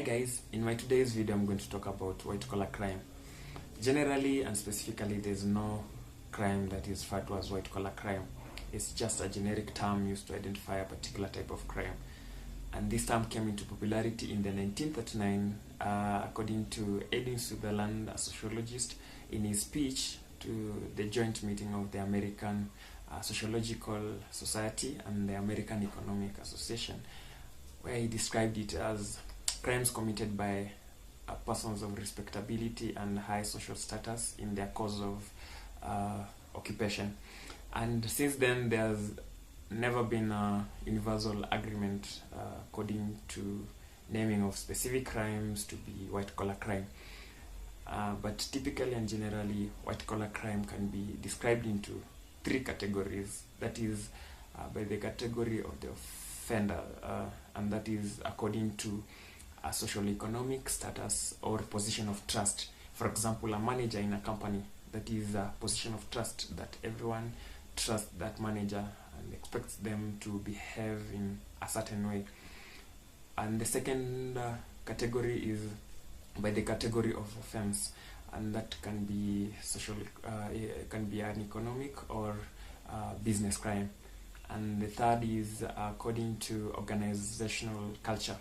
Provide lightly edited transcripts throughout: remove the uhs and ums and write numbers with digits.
guys, in my today's video I'm going to talk about white collar crime. Generally and specifically, there's no crime that is referred to as white collar crime. It's just a generic term used to identify a particular type of crime. And this term came into popularity in the 1939 according to Edwin Sutherland, a sociologist, in his speech to the joint meeting of the American Sociological Society and the American Economic Association, where he described it as crimes committed by persons of respectability and high social status in their cause of occupation. And since then, there's never been a universal agreement according to naming of specific crimes to be white collar crime. But typically and generally, white collar crime can be described into three categories. That is by the category of the offender, and that is according to a social economic status or position of trust. For example, a manager in a company, that is a position of trust that everyone trusts that manager and expects them to behave in a certain way. And the second category is by the category of offense, and that can be social, can be an economic or business crime. And the third is according to organizational culture.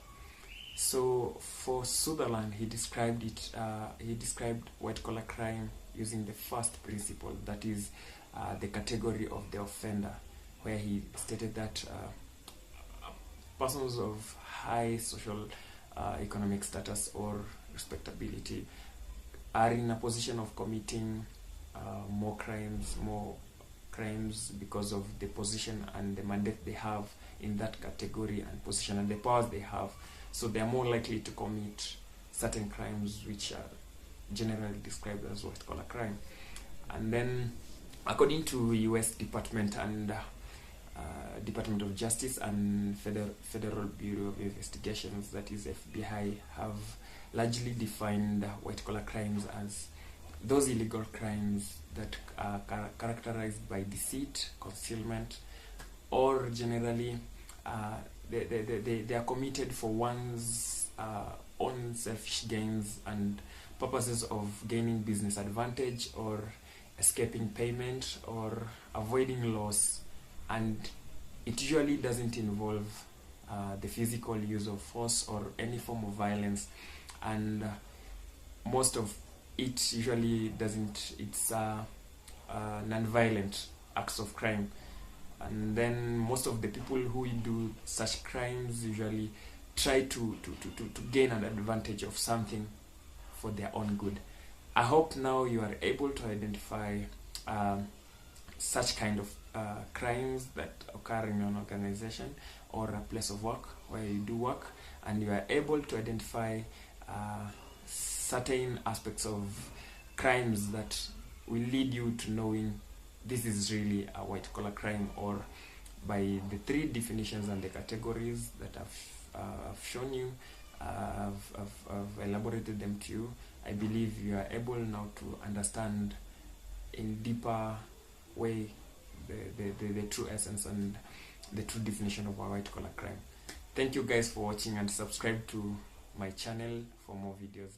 So for Sutherland, he described it. He described white collar crime using the first principle, that is the category of the offender, where he stated that persons of high social economic status or respectability are in a position of committing more crimes because of the position and the mandate they have in that category and position and the powers they have. So they are more likely to commit certain crimes which are generally described as white collar crime. And then, according to U.S. Department of Justice and Federal Bureau of Investigations, that is FBI, have largely defined white collar crimes as those illegal crimes that are characterized by deceit, concealment, or generally they are committed for one's own selfish gains and purposes of gaining business advantage or escaping payment or avoiding loss, and it usually doesn't involve the physical use of force or any form of violence, and most of it usually doesn't. It's non-violent acts of crime. And then most of the people who do such crimes usually try to gain an advantage of something for their own good. I hope now you are able to identify such kind of crimes that occur in an organization or a place of work where you do work, and you are able to identify certain aspects of crimes that will lead you to knowing this is really a white collar crime, or by the three definitions and the categories that I've shown you, I've elaborated them to you. I believe you are able now to understand in deeper way the true essence and the true definition of a white collar crime. Thank you guys for watching, and subscribe to my channel for more videos.